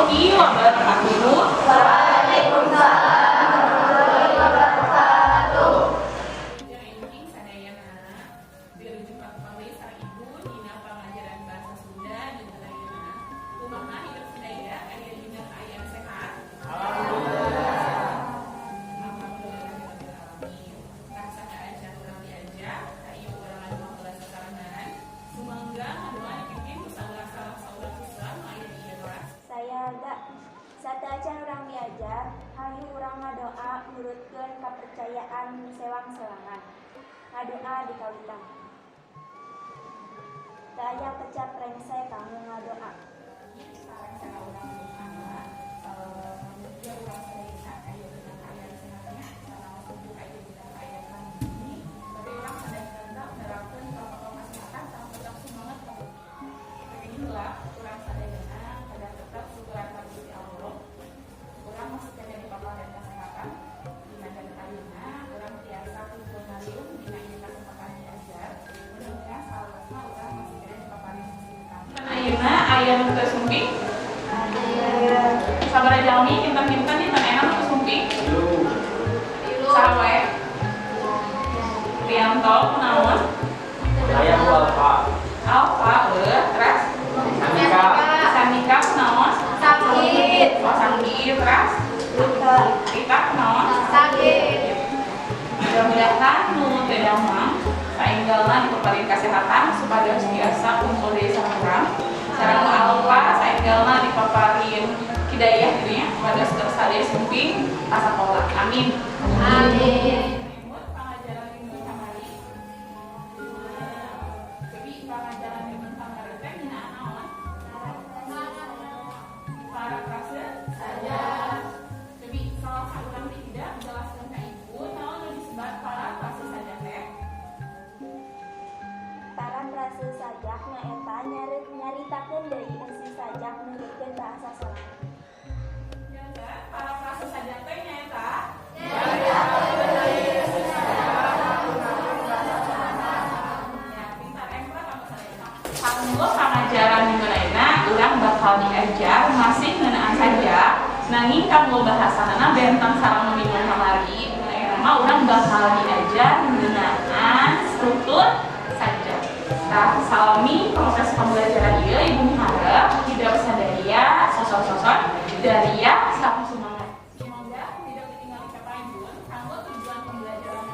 warahmatullahi wabarakatuh. Waalaikumsalam warahmatullahi wabarakatuh. Sadacan urang diajar, hayu urang ngadoa nurutkeun kapercayaan sewang-sewangan. Ngadoa di kawitan. Teu aya kecap rengse kanggo ngadoa. Ayeuna aya nu teu sumping. Sabaraha jalmi kinten-kinten dinten enak nu sumping. Sawe. Prianto kunaon? Aya Alfa. Alfa terus Sanika. Sanika kunaon? Sakit. Oh Sanggih terus Rita kunaon? Sakit. Mudah-mudahan nu teu damang saenggalna dipaparin kesehatan supados biasa kumpul deui sareng sareng Alfa saenggalna dipaparin hidayah gitu ya supados terus sadaya sumping asakola. Amin. Amin. Para prase sajak nyaeta nyaritakeun deui isi sajak nurutkeun bahasa Sunda. Para prase sajak teh nyaeta Alhamdulillah pangajaran dimana urang bakal diajar masih ngeunaan saja nanging kanggo bahasanana bentang sareng minggu kamari mah urang bakal diajar ngeunaan struktur saja. Nah, salami proses pembelajaran ieu ibu harap tidak sadaya sosok-sosok daria saha sumangat. Semoga tidak ditinggal kepanjun kanggo tujuan pembelajaran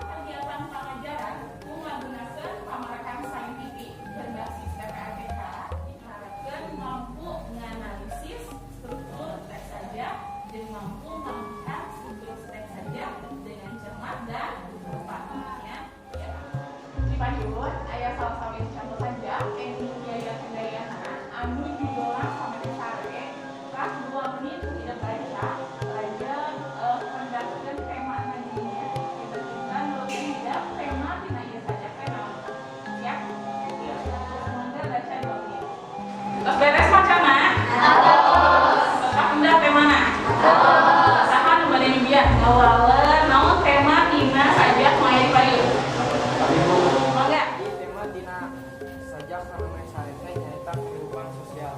kegiatan pengajaran menggunakan pamarekan saintifik berbasis PPATK diharapkan mampu menganalisis struktur teks saja dan mampu melakukan struktur teks saja dengan cermat dan tepat. Dipanjun aya salah satu contoh saja ending biaya kendayana anu juga sampai sare pas 2 menit tidak baca aja mendapatkan tema nantinya kita lebih tidak tema tina ieu saja tema ya semoga baca 2 menit terus beres macana tetap hendak temana saha nu bade nyubian ngawaleun naon tema tina sajak maya dipayeuh Sajak sampai sare teh nyaeta kehidupan sosial.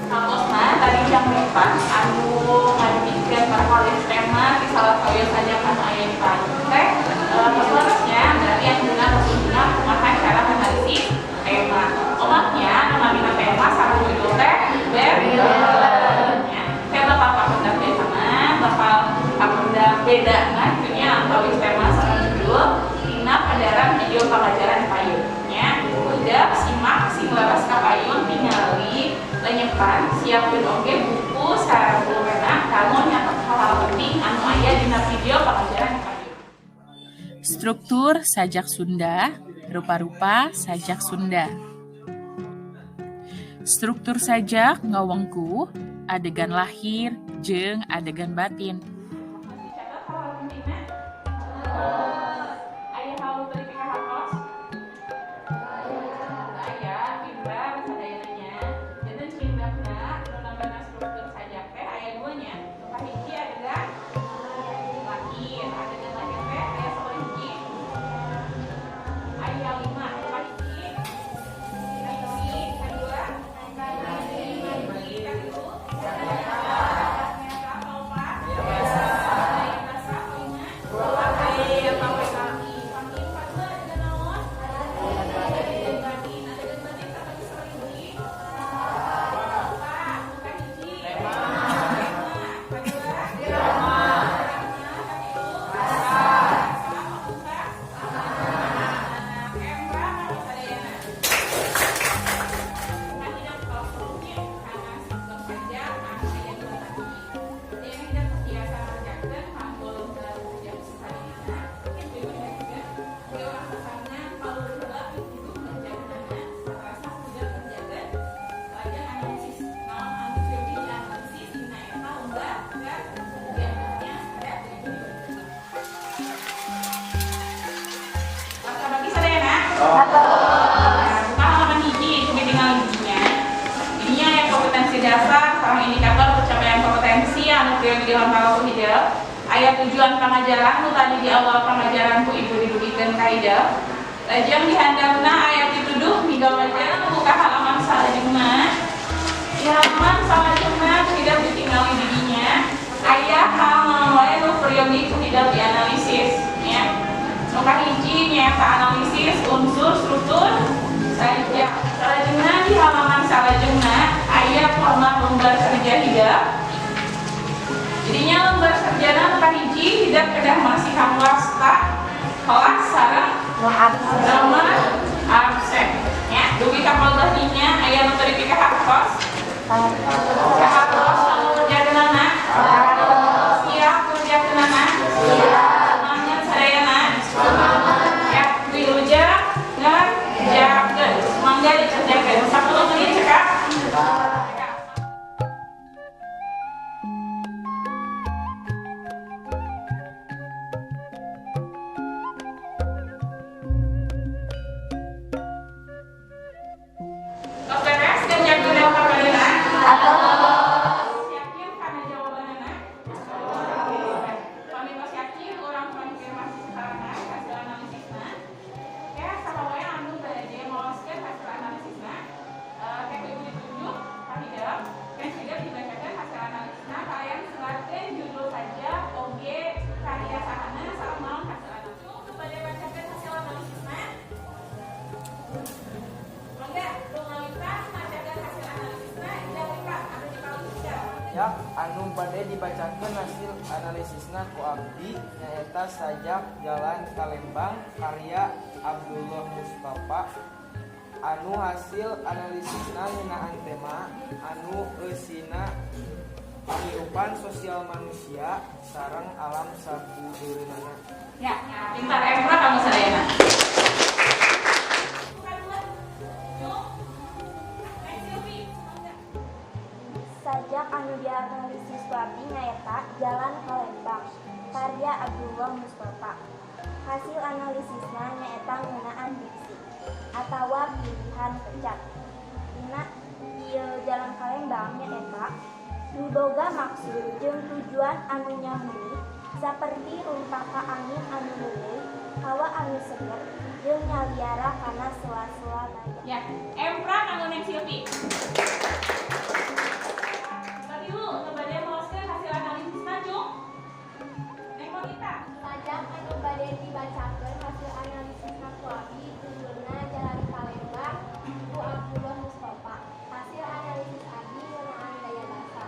Kampusna tadi jam 4 anu ngadikeun perkalian tema di salah satu saja kan aya di pagi teh seharusnya dari yang benar benar kumaha cara menganalisis tema. Omaknya namina tema sareng judul teh beda. Kita bakal hendak biasana bakal hendak beda nah itunya antara tema sareng judul tina padaran video pelajaran payunnya. Udah simak simularas kapayun tingali lenyepan siapkeun oge buku sareng pulpena kanggo nyatet hal-hal penting anu aya dina video pelajaran payun. Struktur sajak Sunda, rupa-rupa sajak Sunda. Struktur sajak ngawengku adegan lahir jeung adegan batin. Dicatat hal-hal pentingna. Aya hal beri pika hartos. Aya pintar sadayananya. Janten cindakna nunambana struktur sajak teh aya 2 nya. Kahiji adegan lahir, adegan lahir teh aya sabaraha hiji? Aya 5. Kahiji Buka halaman hiji, itu tinggal hijinya. Ininya ya kompetensi dasar, sareng indikator pencapaian kompetensi anu priori di halaman hideung. Aya tujuan pengajaran nu tadi di awal pengajaran ku ibu didugikeun ka hideung. Lajeng di handapna aya pituduh minggu lajeng buka halaman salajengna. Di halaman salajengna tidak ditinggali didinya. Aya hal wae nu priori ku tidak dianalisis ya. Nu kahiji nyaeta analisis unsur struktur sajak. Salajengna di halaman salajengna aya format lembar kerja hideung. Jadinya lembar kerjana nu kahiji hideung kedah masih hamwasta kelas sareng nomor absen ya. Dugi kapal bahninya aya nu teu dipikir hakos. Hakos anu kerjakeunana siap kerjakeunana semangat sadayana ya wiluja ngerjakeun mangga dikerjakeun 10 menit cekap. Ya, anu bade dibacakeun hasil analisisna ku abdi nyaeta Sajak Jalan Kalembang karya Abdullah Mustafa. Anu hasil analisisna ngeunaan tema anu eusina panghirupan sosial manusia sareng alam sakudeurna. Ya, pintar Emra kamu sadayana. Sajak anu dianalisis ku abdi nyaeta Jalan Kalembang karya Abdullah Mustafa. Hasil analisisna nyaeta ngeunaan diksi atawa pilihan pecat. Dina ieu Jalan Kalembang nyaeta miboga maksud jeung tujuan anu nyambung saperti rumpaka angin anu leuleung, hawa anu seger jeung nyaliara kana sela-sela daya. Ya, Emra kanggo Neng Silvi. Sajak anu bade dibacakeun hasil analisisna ku abdi judulna Jalan Kalembang ku Abdullah Mustafa. Hasil analisis abdi ngeunaan gaya basa.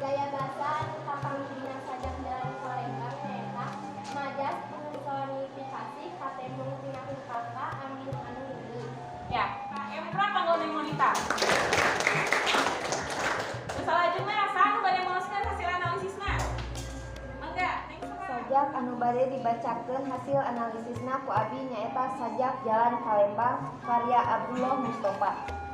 Gaya basa anu kapanggihna Sajak Jalan Kalembang nyaeta majas personifikasi katembung tina rumpaka angin anu leuleung. Ya, Pak Emra kanggo Neng Monita. Salajengna asa anu bade maoskeun hasil analisisna. Mangga, Neng Sora. Sajak anu bade dibacakeun hasil analisisna ku abdi nyaeta Sajak Jalan Kalembang karya Abdullah Mustafa.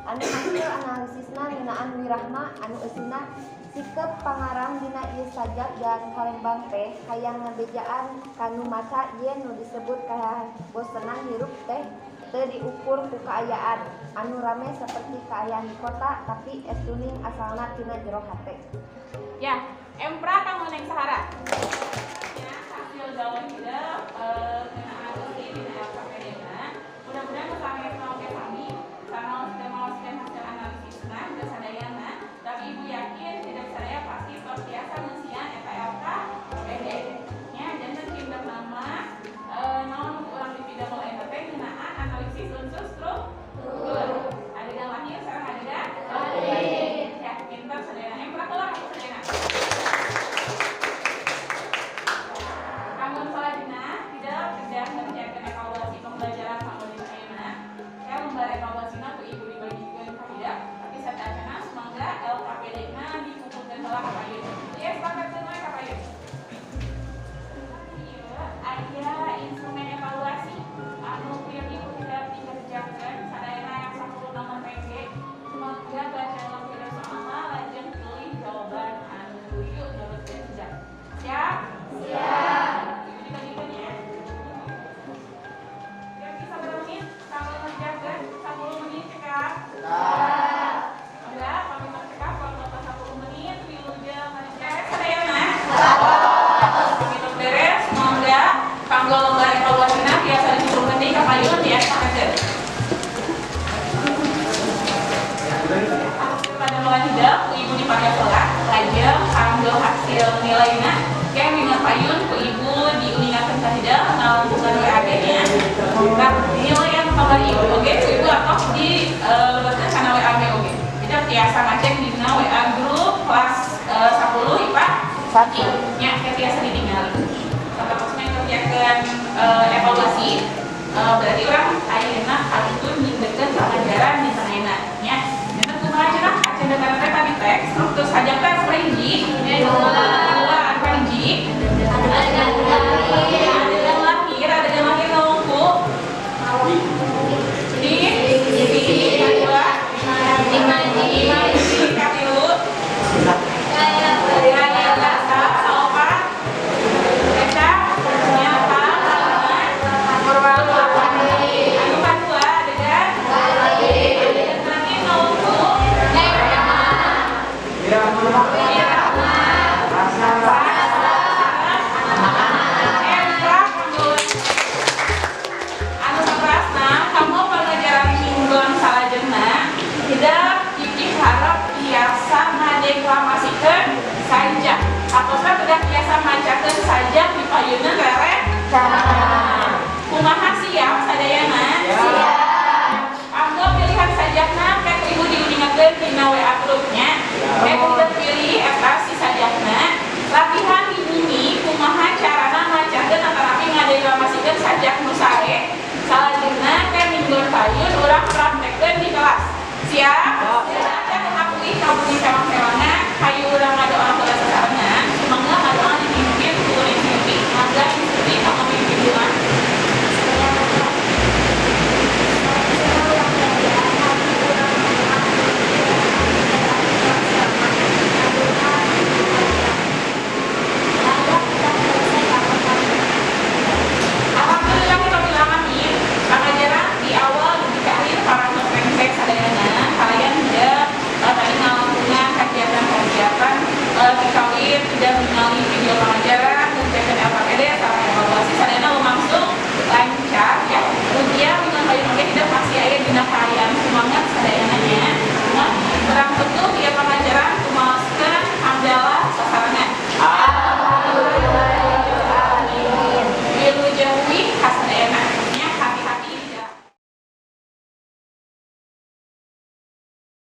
Anu hasil analisisna ngeunaan wirahma anu eusina sikep pangarang dina ieu Sajak Jalan Kalembang teh hayang ngabejaan kanu maca yen nu disebut kabosenan hirup teh teu diukur ku kaayaan anu rame saperti kaayaan di kota tapi estuning asalna tina jero hate. Ya, Emra kanggo Neng Sahara. Ya, hasil gawe hideung ngeunaan uji dina LKPD-na. Mudah-mudahan sampai oke kami karena sudah maoskeun hasil analisisna geus sadayana, tapi Ibu yakin tidak sadaya pasti tos biasa ngeusian eta LKPD. Ya, janten tindak nama naon urang dipidang oleh eta teh ngeunaan analisis unsur struktur. Adegan lahir sareng adegan batin. Ya, pintar sadayana. Emra keluar aku sadayana. Kanggo salajengna evaluasinya biasa disuruhkan di kapayun ya sahaja. Pada mulai tidak, ibu dipakai sholat, raja, ambil hasil nilainya, kayak minat payun, ibu diulingakan sahaja, bukan WAG-nya. Nah, nilai yang kembali ibu atau di lebatkan karena WAG oke. Jadi biasa ngecek di WA grup kelas 10 IPA 1 nya kayak biasa ditinggalin. Sampai maksudnya kerjakan evaluasi, berarti orang akhirnya harus nyindekan pelajaran di sana nya. Itu pelajaran agenda karena tadi teks, terus saja tes rinci, dua rinci, adegan lahir nunggu di dua di katilu kayak rasa sopan kecap nyata anu kedua adegan nanti nunggu anu sabrasna kamu pelajaran mingguan salajengna tidak diharap biasa ngadeklamasikan saja apakah tidak biasa macakan saja di payunan rere kumaha siap sadayana siap ambil pilihan sajakna kayak ibu diuningakeun dina WA grupnya kayak kita pilih eta si sajakna latihan ini kumaha carana macakeun antara ngadeklamasikan sajak nu sae salajengna kayak mingguan payun urang praktekkeun di kelas siap silakan mengakui kamu di sewang-sewangna hayu urang ngadoa kelas sarana mangga ngadoa dipimpin kuring mimpi mangga dipimpin kamu mimpi duluan. Alhamdulillah kita bilang amin. Pengajaran di awal dikasih para pengsek sadayana kalian tidak tadi ngalamin kegiatan-kegiatan dikawin tidak mengenali video pengajar